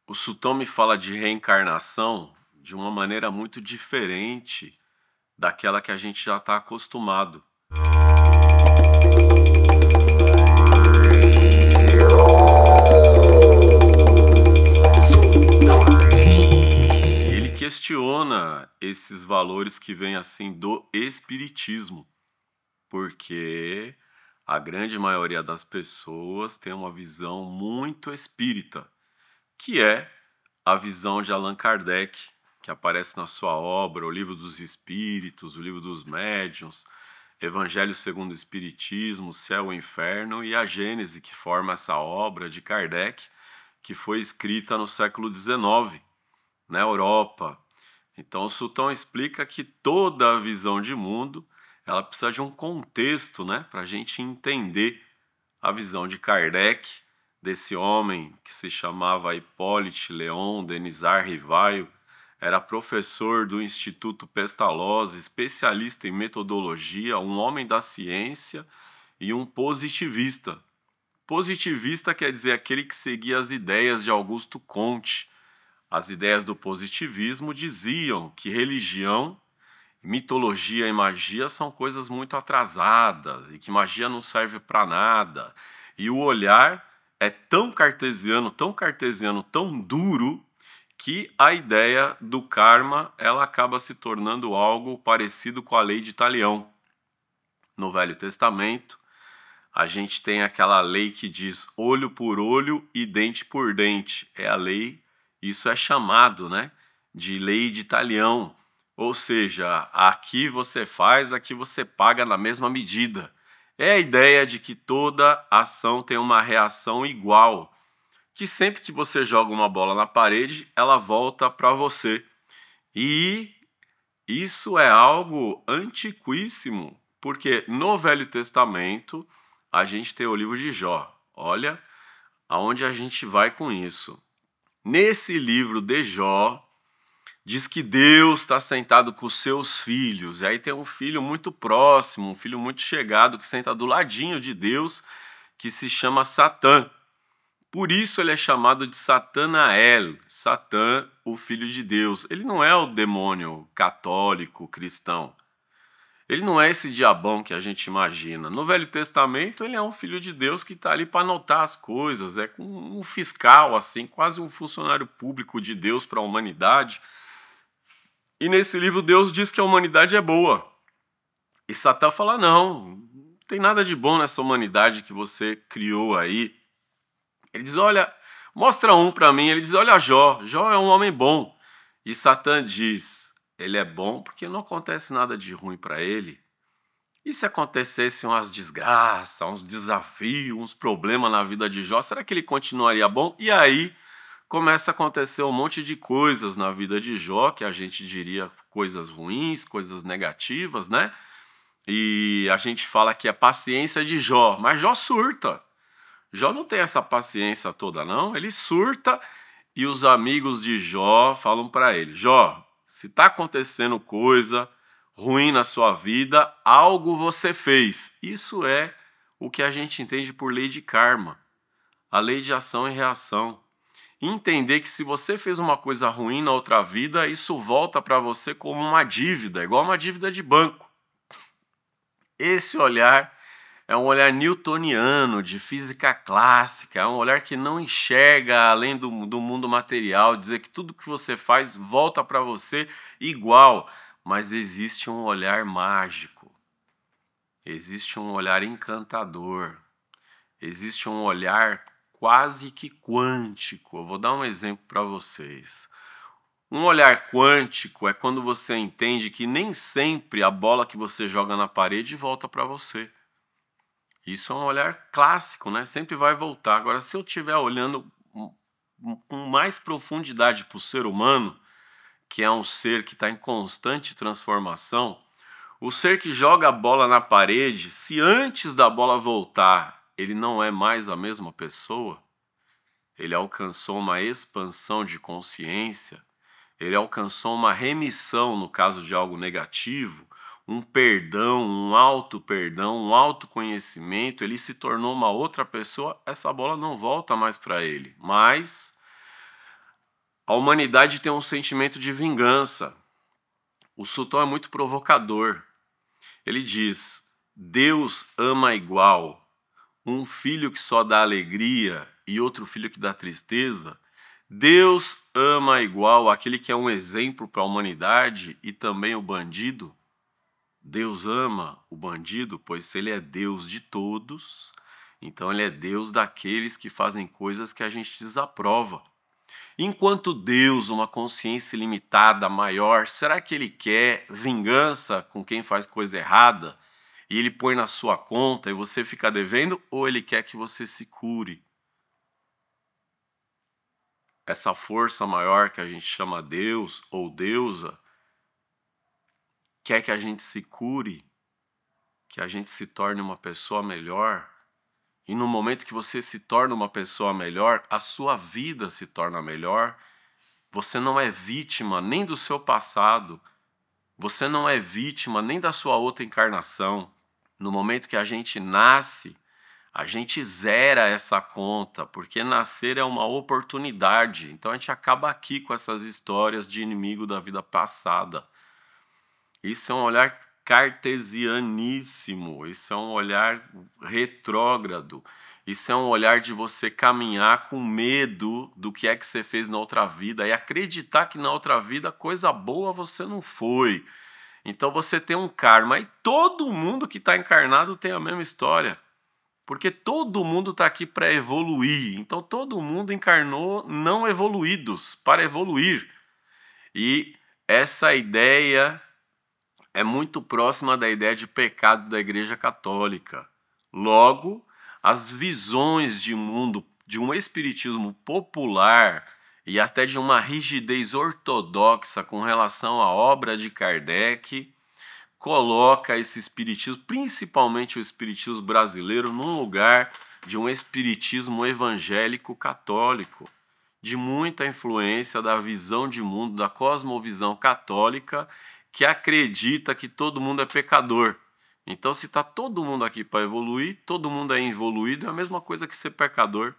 O Sultão me fala de reencarnação de uma maneira muito diferente daquela que a gente já está acostumado. E ele questiona esses valores que vêm assim do espiritismo, porque a grande maioria das pessoas tem uma visão muito espírita, que é a visão de Allan Kardec, que aparece na sua obra, O Livro dos Espíritos, O Livro dos Médiuns, Evangelho segundo o Espiritismo, Céu e Inferno e a Gênese, que forma essa obra de Kardec, que foi escrita no século XIX, na Europa. Então o Sultão explica que toda a visão de mundo ela precisa de um contexto, né, para a gente entender a visão de Kardec, desse homem que se chamava Hippolyte Léon Denisard Rivail, era professor do Instituto Pestalozzi, especialista em metodologia, um homem da ciência e um positivista. Positivista quer dizer aquele que seguia as ideias de Augusto Comte. As ideias do positivismo diziam que religião, mitologia e magia são coisas muito atrasadas e que magia não serve para nada. E o olhar é tão cartesiano, tão duro, que a ideia do karma ela acaba se tornando algo parecido com a lei de Talião. No Velho Testamento, a gente tem aquela lei que diz olho por olho e dente por dente. É a lei, isso é chamado, né, de lei de Talião. Ou seja, aqui você faz, aqui você paga na mesma medida. É a ideia de que toda ação tem uma reação igual, que sempre que você joga uma bola na parede, ela volta para você. E isso é algo antiquíssimo, porque no Velho Testamento a gente tem o livro de Jó. Olha aonde a gente vai com isso. Nesse livro de Jó, diz que Deus está sentado com os seus filhos. E aí tem um filho muito próximo, um filho muito chegado, que senta do ladinho de Deus, que se chama Satã. Por isso ele é chamado de Satanael, Satã, o filho de Deus. Ele não é o demônio católico, cristão. Ele não é esse diabão que a gente imagina. No Velho Testamento ele é um filho de Deus que está ali para anotar as coisas. É um fiscal, assim, quase um funcionário público de Deus para a humanidade. E nesse livro Deus diz que a humanidade é boa. E Satã fala, não tem nada de bom nessa humanidade que você criou aí. Ele diz, olha, mostra um para mim. Ele diz, olha Jó, Jó é um homem bom. E Satã diz, ele é bom porque não acontece nada de ruim para ele. E se acontecessem umas desgraças, uns desafios, uns problemas na vida de Jó, será que ele continuaria bom? E aí começa a acontecer um monte de coisas na vida de Jó, que a gente diria coisas ruins, coisas negativas, né? E a gente fala que é paciência de Jó, mas Jó surta. Jó não tem essa paciência toda, não. Ele surta e os amigos de Jó falam para ele, Jó, se está acontecendo coisa ruim na sua vida, algo você fez. Isso é o que a gente entende por lei de karma, a lei de ação e reação. Entender que se você fez uma coisa ruim na outra vida, isso volta para você como uma dívida, igual uma dívida de banco. Esse olhar é um olhar newtoniano, de física clássica, é um olhar que não enxerga além do mundo material, dizer que tudo que você faz volta para você igual, mas existe um olhar mágico, existe um olhar encantador, existe um olhar quase que quântico. Eu vou dar um exemplo para vocês. Um olhar quântico é quando você entende que nem sempre a bola que você joga na parede volta para você. Isso é um olhar clássico, né? Sempre vai voltar. Agora, se eu estiver olhando com mais profundidade para o ser humano, que é um ser que está em constante transformação, o ser que joga a bola na parede, se antes da bola voltar ele não é mais a mesma pessoa, ele alcançou uma expansão de consciência, ele alcançou uma remissão no caso de algo negativo, um perdão, um auto-perdão, um autoconhecimento, ele se tornou uma outra pessoa, essa bola não volta mais para ele. Mas A humanidade tem um sentimento de vingança. O Sultão é muito provocador. Ele diz: Deus ama igual um filho que só dá alegria e outro filho que dá tristeza. Deus ama igual aquele que é um exemplo para a humanidade e também o bandido. Deus ama o bandido, pois ele é Deus de todos, então ele é Deus daqueles que fazem coisas que a gente desaprova. Enquanto Deus, uma consciência limitada, maior, será que ele quer vingança com quem faz coisa errada e ele põe na sua conta e você fica devendo, ou ele quer que você se cure? Essa força maior que a gente chama Deus ou deusa quer que a gente se cure, que a gente se torne uma pessoa melhor. E no momento que você se torna uma pessoa melhor, a sua vida se torna melhor. Você não é vítima nem do seu passado. Você não é vítima nem da sua outra encarnação. No momento que a gente nasce, a gente zera essa conta, porque nascer é uma oportunidade. Então a gente acaba aqui com essas histórias de inimigo da vida passada. Isso é um olhar cartesianíssimo, isso é um olhar retrógrado, isso é um olhar de você caminhar com medo do que é que você fez na outra vida e acreditar que na outra vida coisa boa você não foi. Então você tem um karma e todo mundo que está encarnado tem a mesma história. Porque todo mundo está aqui para evoluir. Então todo mundo encarnou não evoluídos, para evoluir. E essa ideia é muito próxima da ideia de pecado da Igreja Católica. Logo, as visões de mundo de um espiritismo popular e até de uma rigidez ortodoxa com relação à obra de Kardec coloca esse espiritismo, principalmente o espiritismo brasileiro, num lugar de um espiritismo evangélico católico, de muita influência da visão de mundo, da cosmovisão católica, que acredita que todo mundo é pecador. Então, se está todo mundo aqui para evoluir, todo mundo é evoluído, é a mesma coisa que ser pecador.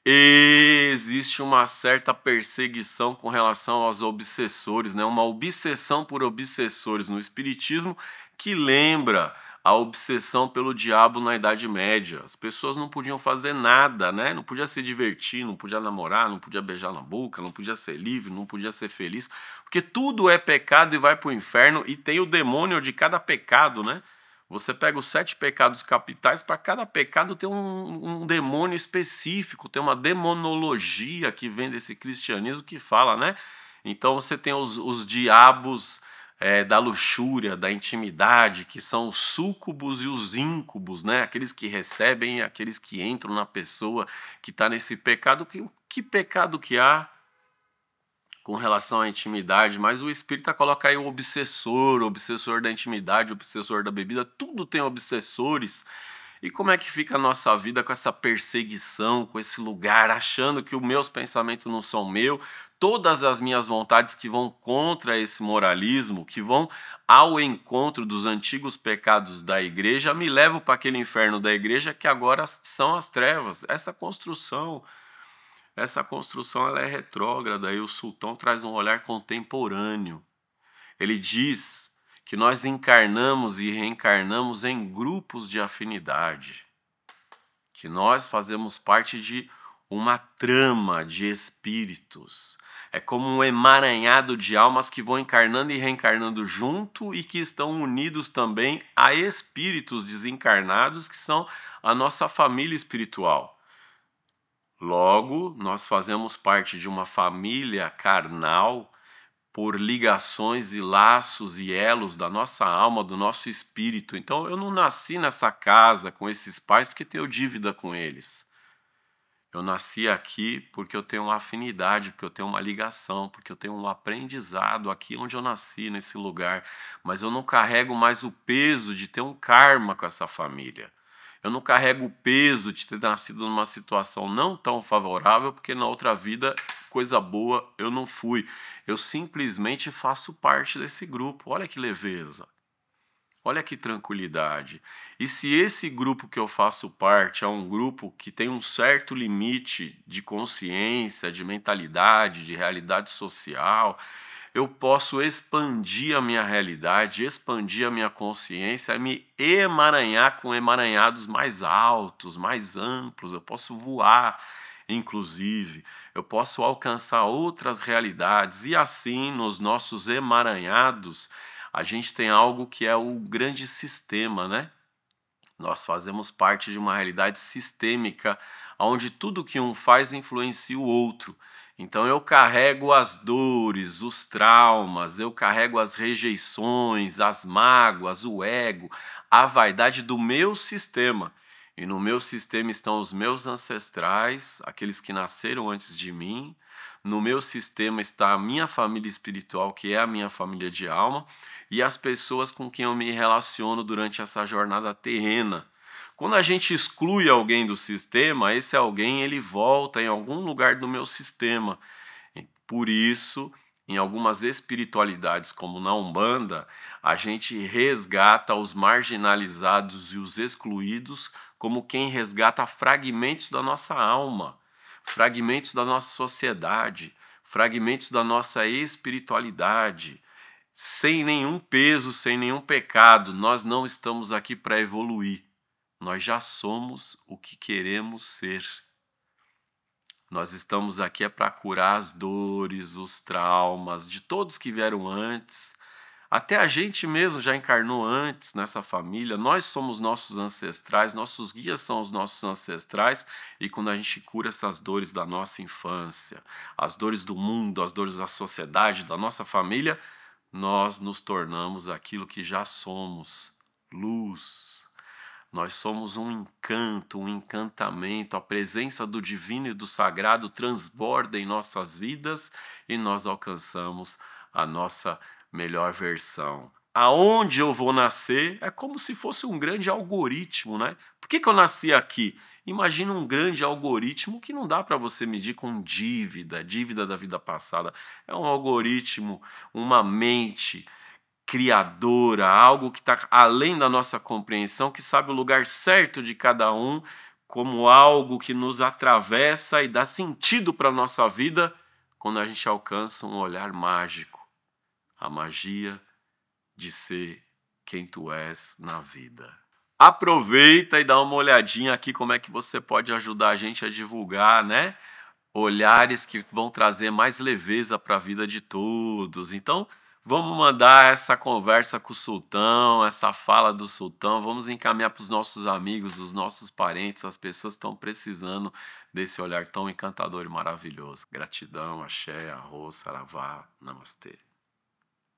Existe uma certa perseguição com relação aos obsessores, né? Uma obsessão por obsessores no espiritismo que lembra a obsessão pelo diabo na Idade Média. As pessoas não podiam fazer nada, né? Não podia se divertir, não podia namorar, não podia beijar na boca, não podia ser livre, não podia ser feliz, porque tudo é pecado e vai para o inferno e tem o demônio de cada pecado, né? Você pega os 7 pecados capitais, para cada pecado tem um demônio específico, tem uma demonologia que vem desse cristianismo que fala, né? Então você tem os diabos da luxúria, da intimidade, que são os súcubos e os íncubos, né? Aqueles que recebem e aqueles que entram na pessoa que está nesse pecado. Que pecado que há com relação à intimidade, mas o espírita coloca aí o obsessor da intimidade, o obsessor da bebida, tudo tem obsessores. E como é que fica a nossa vida com essa perseguição, com esse lugar, achando que os meus pensamentos não são meus, todas as minhas vontades que vão contra esse moralismo, que vão ao encontro dos antigos pecados da igreja, me levam para aquele inferno da igreja que agora são as trevas. Essa construção ela é retrógrada e o sultão traz um olhar contemporâneo. Ele diz que nós encarnamos e reencarnamos em grupos de afinidade, que nós fazemos parte de uma trama de espíritos. É como um emaranhado de almas que vão encarnando e reencarnando junto e que estão unidos também a espíritos desencarnados que são a nossa família espiritual. Logo, nós fazemos parte de uma família carnal por ligações e laços e elos da nossa alma, do nosso espírito. Então, eu não nasci nessa casa com esses pais porque tenho dívida com eles. Eu nasci aqui porque eu tenho uma afinidade, porque eu tenho uma ligação, porque eu tenho um aprendizado aqui onde eu nasci, nesse lugar. Mas eu não carrego mais o peso de ter um karma com essa família. Eu não carrego o peso de ter nascido numa situação não tão favorável, porque na outra vida, coisa boa, eu não fui. Eu simplesmente faço parte desse grupo. Olha que leveza. Olha que tranquilidade. E se esse grupo que eu faço parte é um grupo que tem um certo limite de consciência, de mentalidade, de realidade social, eu posso expandir a minha realidade, expandir a minha consciência, me emaranhar com emaranhados mais altos, mais amplos. Eu posso voar, inclusive, eu posso alcançar outras realidades, e assim, nos nossos emaranhados, a gente tem algo que é o grande sistema, né? Nós fazemos parte de uma realidade sistêmica, onde tudo que um faz influencia o outro. Então eu carrego as dores, os traumas, eu carrego as rejeições, as mágoas, o ego, a vaidade do meu sistema. E no meu sistema estão os meus ancestrais, aqueles que nasceram antes de mim. No meu sistema está a minha família espiritual, que é a minha família de alma, e as pessoas com quem eu me relaciono durante essa jornada terrena. Quando a gente exclui alguém do sistema, esse alguém ele volta em algum lugar do meu sistema. Por isso, em algumas espiritualidades, como na Umbanda, a gente resgata os marginalizados e os excluídos como quem resgata fragmentos da nossa alma, fragmentos da nossa sociedade, fragmentos da nossa espiritualidade. Sem nenhum peso, sem nenhum pecado, nós não estamos aqui para evoluir. Nós já somos o que queremos ser. Nós estamos aqui para curar as dores, os traumas de todos que vieram antes. Até a gente mesmo já encarnou antes nessa família. Nós somos nossos ancestrais, nossos guias são os nossos ancestrais. E quando a gente cura essas dores da nossa infância, as dores do mundo, as dores da sociedade, da nossa família, nós nos tornamos aquilo que já somos, luz. Nós somos um encanto, um encantamento, a presença do divino e do sagrado transborda em nossas vidas e nós alcançamos a nossa melhor versão. Aonde eu vou nascer é como se fosse um grande algoritmo, né? Por que eu nasci aqui? Imagina um grande algoritmo que não dá para você medir com dívida da vida passada. É um algoritmo, uma mente criadora, algo que está além da nossa compreensão, que sabe o lugar certo de cada um, como algo que nos atravessa e dá sentido para a nossa vida quando a gente alcança um olhar mágico, a magia de ser quem tu és na vida. Aproveita e dá uma olhadinha aqui como é que você pode ajudar a gente a divulgar, né? Olhares que vão trazer mais leveza para a vida de todos. Então, vamos mandar essa conversa com o sultão, essa fala do sultão, vamos encaminhar para os nossos amigos, os nossos parentes, as pessoas que estão precisando desse olhar tão encantador e maravilhoso. Gratidão, axé, arroz, saravá, namastê.